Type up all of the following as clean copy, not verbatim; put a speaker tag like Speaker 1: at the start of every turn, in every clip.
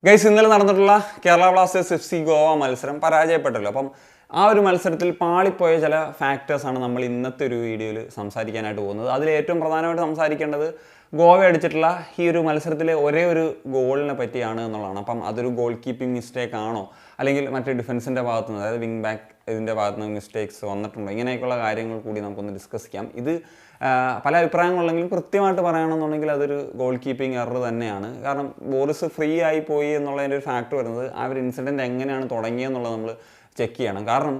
Speaker 1: Guys ഇന്നലെ നടന്നിട്ടുള്ള Kerala Blasters FC Goa മത്സരം പരാജയപ്പെട്ടല്ലോ. അപ്പം ആ ഒരു മത്സരത്തിൽ പാളിപ്പോയ ചില ഫാക്ടേഴ്സാണ് നമ്മൾ ഇന്നത്തെ ഒരു വീഡിയോയിൽ സംസാരിക്കാനായിട്ട് പോകുന്നത്. അതിൽ ഏറ്റവും പ്രധാനമായിട്ട് സംസാരിക്കേണ്ടത് ഗോവ അടിച്ചിട്ടുള്ള ഈ ഒരു മത്സരത്തിലെ ഒരേ ഒരു ഗോളിനെ പറ്റിയാണ് എന്നുള്ളതാണ്. അപ്പം അതൊരു ഗോൾ കീപ്പിംഗ് മിസ്റ്റേക്ക് ആണോ, അല്ലെങ്കിൽ മറ്റേ ഡിഫൻസിൻ്റെ ഭാഗത്തു നിന്ന്, അതായത് വിങ് ബാക്ക് ഇതിൻ്റെ ഭാഗത്തു നിന്ന് മിസ്റ്റേക്സ് വന്നിട്ടുണ്ടോ, ഇങ്ങനെയൊക്കെയുള്ള കാര്യങ്ങൾ കൂടി നമുക്കൊന്ന് ഡിസ്കസ് ചെയ്യാം. ഇത് പല അഭിപ്രായങ്ങളുണ്ടെങ്കിലും കൃത്യമായിട്ട് പറയുകയാണെന്നുണ്ടെങ്കിൽ അതൊരു ഗോൾ കീപ്പിംഗ് എറർ തന്നെയാണ്. കാരണം ബോറിസ് ഫ്രീ ആയി പോയി എന്നുള്ളതിൻ്റെ ഒരു ഫാക്ടർ വരുന്നത് ആ ഒരു ഇൻസിഡൻറ്റ് എങ്ങനെയാണ് തുടങ്ങിയെന്നുള്ളത് നമ്മൾ ചെക്ക് ചെയ്യണം. കാരണം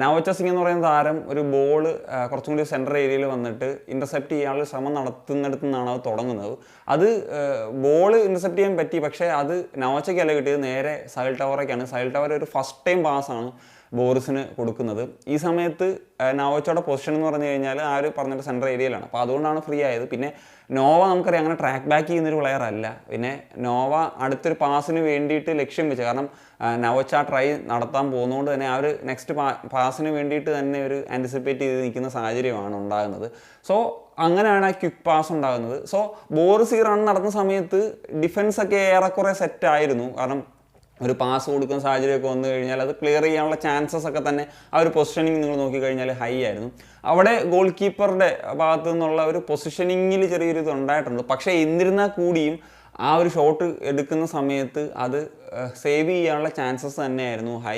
Speaker 1: നവോച്ച സിംഗ് എന്ന് പറയുന്ന താരം ഒരു ബോൾ കുറച്ചും കൂടി സെൻട്രൽ ഏരിയയിൽ വന്നിട്ട് ഇൻ്റർസെപ്റ്റ് ചെയ്യാനുള്ള ശ്രമം നടത്തുന്നിടത്തു നിന്നാണ് അത് തുടങ്ങുന്നത്. അത് ബോൾ ഇൻ്റർസെപ്റ്റ് ചെയ്യാൻ പറ്റി, പക്ഷേ അത് നവോച്ചയ്ക്കല്ല കിട്ടിയത്, നേരെ സൈൽ ടവറേക്കാണ്. സൈൽ ടവർ ഒരു ഫസ്റ്റ് ടൈം പാസ്സാണ് ബോറിസിന് കൊടുക്കുന്നത്. ഈ സമയത്ത് നവോച്ചയുടെ പൊസിഷൻ എന്ന് പറഞ്ഞു കഴിഞ്ഞാൽ ആ ഒരു പറഞ്ഞിട്ട് സെൻട്രൽ ഏരിയയിലാണ്. അപ്പോൾ അതുകൊണ്ടാണ് ഫ്രീ ആയത്. പിന്നെ നോവ നമുക്കറിയാം അങ്ങനെ ട്രാക്ക് ബാക്ക് ചെയ്യുന്നൊരു പ്ലെയർ അല്ല. പിന്നെ നോവ അടുത്തൊരു പാസിന് വേണ്ടിയിട്ട് ലക്ഷ്യം വെച്ച്, കാരണം നവോച്ച ട്രൈ നടത്താൻ പോകുന്നതുകൊണ്ട് തന്നെ ആ ഒരു നെക്സ്റ്റ് പാസിന് വേണ്ടിയിട്ട് തന്നെ ഒരു ആൻറ്റിസിപ്പേറ്റ് ചെയ്ത് നിൽക്കുന്ന സാഹചര്യമാണ് ഉണ്ടാകുന്നത്. സോ അങ്ങനെയാണ് ആ ക്വിക്ക് പാസ് ഉണ്ടാകുന്നത്. സോ ബോറിസ് ഈ റൺ നടന്ന സമയത്ത് ഡിഫൻസൊക്കെ ഏറെക്കുറെ സെറ്റായിരുന്നു. കാരണം ഒരു പാസ് കൊടുക്കുന്ന സാഹചര്യമൊക്കെ വന്നു കഴിഞ്ഞാൽ അത് ക്ലിയർ ചെയ്യാനുള്ള ചാൻസസ് ഒക്കെ തന്നെ ആ ഒരു പൊസിഷനിങ് നിങ്ങൾ നോക്കിക്കഴിഞ്ഞാൽ ഹൈ ആയിരുന്നു. അവിടെ ഗോൾ കീപ്പറുടെ ഭാഗത്തു നിന്നുള്ള ഒരു പൊസിഷനിങ്ങിൽ ചെറിയൊരു ഇത് ഉണ്ടായിട്ടുണ്ട്. പക്ഷേ എന്നിരുന്നാൽ കൂടിയും ആ ഒരു ഷോട്ട് എടുക്കുന്ന സമയത്ത് അത് സേവ് ചെയ്യാനുള്ള ചാൻസസ് തന്നെയായിരുന്നു ഹൈ.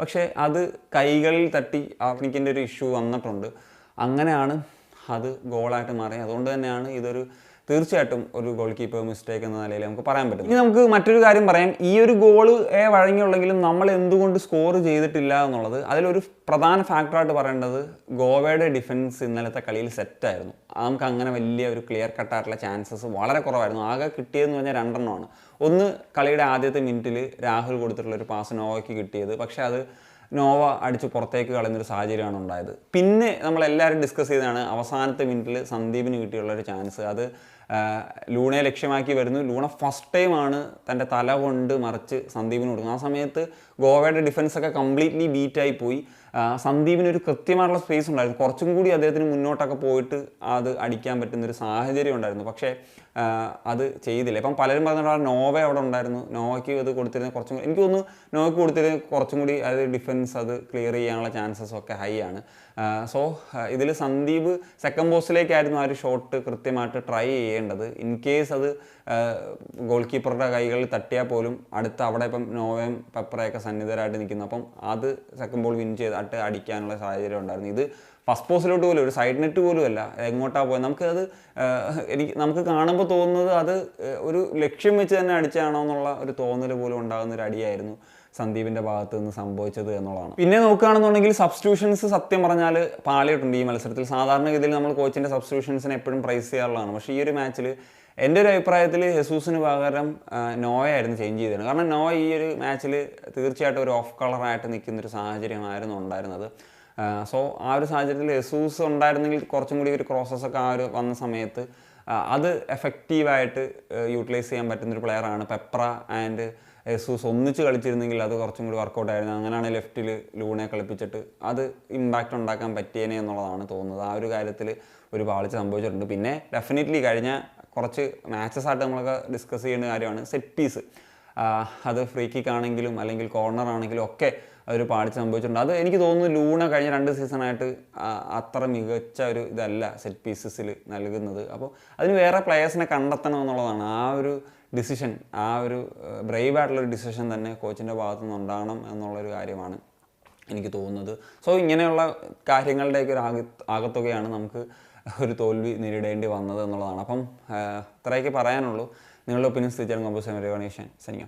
Speaker 1: പക്ഷേ അത് കൈകളിൽ തട്ടി ആഫ്രിക്കൻ്റെ ഒരു ഇഷ്യൂ വന്നിട്ടുണ്ട്. അങ്ങനെയാണ് അത് ഗോളായിട്ട് മാറി. അതുകൊണ്ട് തന്നെയാണ് ഇതൊരു തീർച്ചയായിട്ടും ഒരു ഗോൾ കീപ്പർ മിസ്റ്റേക്ക് എന്ന നിലയിൽ നമുക്ക് പറയാൻ പറ്റും. ഇനി നമുക്ക് മറ്റൊരു കാര്യം പറയാം. ഈ ഒരു ഗോള് വഴങ്ങിയുള്ളെങ്കിലും നമ്മൾ എന്തുകൊണ്ട് സ്കോർ ചെയ്തിട്ടില്ല എന്നുള്ളത്. അതിലൊരു പ്രധാന ഫാക്ടറായിട്ട് പറയേണ്ടത് ഗോവയുടെ ഡിഫൻസ് ഇന്നലത്തെ കളിയിൽ സെറ്റായിരുന്നു. നമുക്ക് അങ്ങനെ വലിയ ഒരു ക്ലിയർ കട്ടായിട്ടുള്ള ചാൻസസ് വളരെ കുറവായിരുന്നു. ആകെ കിട്ടിയതെന്ന് പറഞ്ഞാൽ 2 എണ്ണമാണ്. ഒന്ന് കളിയുടെ ആദ്യത്തെ മിനിറ്റിൽ രാഹുൽ കൊടുത്തിട്ടുള്ള ഒരു പാസ് നോവയ്ക്ക് കിട്ടിയത്, പക്ഷേ അത് നോവ അടിച്ച് പുറത്തേക്ക് കളയുന്നൊരു സാഹചര്യമാണ് ഉണ്ടായത്. പിന്നെ നമ്മളെല്ലാവരും ഡിസ്കസ് ചെയ്തതാണ് അവസാനത്തെ മിനിറ്റിൽ സന്ദീപിന് കിട്ടിയുള്ളൊരു ചാൻസ്. അത് ലൂണയെ ലക്ഷ്യമാക്കി വരുന്നു. ലൂണ ഫസ്റ്റ് ടൈമാണ് തൻ്റെ തല കൊണ്ട് മറിച്ച് സന്ദീപിന് കൊടുക്കുന്നത്. ആ സമയത്ത് ഗോവയുടെ ഡിഫൻസൊക്കെ കംപ്ലീറ്റ്ലി ബീറ്റായി പോയി. സന്ദീപിനൊരു കൃത്യമായിട്ടുള്ള സ്പേസ് ഉണ്ടായിരുന്നു. കുറച്ചും കൂടി അദ്ദേഹത്തിന് മുന്നോട്ടൊക്കെ പോയിട്ട് അത് അടിക്കാൻ പറ്റുന്നൊരു സാഹചര്യം ഉണ്ടായിരുന്നു. പക്ഷേ അത് ചെയ്തില്ല. ഇപ്പം പലരും പറഞ്ഞിട്ടുള്ള നോവ അവിടെ ഉണ്ടായിരുന്നു, നോവയ്ക്ക് അത് കൊടുത്തിരുന്നത് കുറച്ചും കൂടി, എനിക്ക് തോന്നുന്നു നോവയ്ക്ക് കൊടുത്തിരുന്നത് കുറച്ചും കൂടി അതായത് ഡിഫൻസ് അത് ക്ലിയർ ചെയ്യാനുള്ള ചാൻസസ് ഒക്കെ ഹൈ ആണ്. സോ ഇതിൽ സന്ദീപ് സെക്കൻഡ് പോസ്റ്റിലേക്കായിരുന്നു ആ ഒരു ഷോട്ട് കൃത്യമായിട്ട് ട്രൈ ചെയ്യേണ്ടത്. ഇൻ കേസ് അത് ഗോൾ കീപ്പറുടെ കൈകളിൽ തട്ടിയാൽ പോലും അടുത്ത് അവിടെ ഇപ്പം നോവയും പെപ്പറയൊക്കെ സന്നിധരായിട്ട് നിൽക്കുന്നു. അപ്പം അത് സെക്കൻഡ് ബോൾ വിൻ ചെയ്തിട്ട് അടിക്കാനുള്ള സാഹചര്യം ഉണ്ടായിരുന്നു. ഇത് ഫസ്റ്റ് പോസ്റ്റിലോട്ട് പോലും ഒരു സൈഡ് നെറ്റ് പോലും അല്ല, എങ്ങോട്ടാണ് പോയത്. നമുക്കത് നമുക്ക് കാണുമ്പോൾ തോന്നുന്നത് അത് ഒരു ലക്ഷ്യം വെച്ച് തന്നെ അടിച്ചാണോ എന്നുള്ള ഒരു തോന്നൽ പോലും ഉണ്ടാകുന്നൊരു അടിയായിരുന്നു സന്ദീപിൻ്റെ ഭാഗത്ത് നിന്ന് സംഭവിച്ചത് എന്നുള്ളതാണ്. പിന്നെ നോക്കുകയാണെന്നുണ്ടെങ്കിൽ സബ്സ്റ്റിറ്റ്യൂഷൻസ് സത്യം പറഞ്ഞാൽ പാളിയിട്ടുണ്ട് ഈ മത്സരത്തിൽ. സാധാരണഗതിയിൽ നമ്മൾ കോച്ചിൻ്റെ സബ്സ്റ്റിറ്റ്യൂഷൻസിനെ എപ്പോഴും പ്രൈസ് ചെയ്യാറുള്ളതാണ്. പക്ഷേ ഈ ഒരു മാച്ചിൽ എൻ്റെ ഒരു അഭിപ്രായത്തിൽ ഹെസൂസിന് പകരം നോയായിരുന്നു ചേഞ്ച് ചെയ്തത്. കാരണം നോയ ഈ ഒരു മാച്ചിൽ തീർച്ചയായിട്ടും ഒരു ഓഫ് കളറായിട്ട് നിൽക്കുന്നൊരു സാഹചര്യമായിരുന്നു ഉണ്ടായിരുന്നത്. സോ ആ ഒരു സാഹചര്യത്തിൽ ഹെസൂസ് ഉണ്ടായിരുന്നെങ്കിൽ കുറച്ചും കൂടി ഒരു ക്രോസസ്സൊക്കെ ആ ഒരു വന്ന സമയത്ത് അത് എഫക്റ്റീവായിട്ട് യൂട്ടിലൈസ് ചെയ്യാൻ പറ്റുന്നൊരു പ്ലെയറാണ്. പെപ്ര ആൻഡ് ഹെസൂസ് ഒന്നിച്ച് കളിച്ചിരുന്നെങ്കിൽ അത് കുറച്ചും കൂടി വർക്കൗട്ട് ആയിരുന്നു. അങ്ങനെയാണ് ലെഫ്റ്റിൽ ലൂണെ കളിപ്പിച്ചിട്ട് അത് ഇമ്പാക്റ്റ് ഉണ്ടാക്കാൻ പറ്റിയേനെ എന്നുള്ളതാണ് തോന്നുന്നത്. ആ ഒരു കാര്യത്തിൽ ഒരു പാളിച്ച സംഭവിച്ചിട്ടുണ്ട്. പിന്നെ ഡെഫിനറ്റ്ലി കഴിഞ്ഞ കുറച്ച് മാച്ചസായിട്ട് നമ്മളൊക്കെ ഡിസ്കസ് ചെയ്യുന്ന കാര്യമാണ് സെറ്റ് പീസ്. അത് ഫ്രീ കിക്ക് ആണെങ്കിലും അല്ലെങ്കിൽ കോർണർ ആണെങ്കിലും ഒക്കെ അതൊരു പാളിച്ച സംഭവിച്ചിട്ടുണ്ട്. അത് എനിക്ക് തോന്നുന്നു ലൂണ കഴിഞ്ഞ 2 സീസണായിട്ട് അത്ര മികച്ച ഒരു ഇതല്ല സെറ്റ് പീസസിൽ നൽകുന്നത്. അപ്പോൾ അതിന് വേറെ പ്ലെയേഴ്സിനെ കണ്ടെത്തണം എന്നുള്ളതാണ്. ആ ഒരു ഡിസിഷൻ, ആ ഒരു ബ്രേവായിട്ടുള്ളൊരു ഡിസിഷൻ തന്നെ കോച്ചിൻ്റെ ഭാഗത്തു നിന്ന് ഉണ്ടാകണം എന്നുള്ളൊരു കാര്യമാണ് എനിക്ക് തോന്നുന്നത്. സോ ഇങ്ങനെയുള്ള കാര്യങ്ങളുടെയൊക്കെ ഒരു ആകത്തുകയാണ് നമുക്ക് ഒരു തോൽവി നേരിടേണ്ടി വന്നത് എന്നുള്ളതാണ്. അപ്പം ഇത്രയൊക്കെ പറയാനുള്ളൂ. നിങ്ങളുടെ ഒപ്പീനിയൻസ് തീർച്ചയായും കമ്പോസ് ചെയ്യാൻ സനിക്കാം.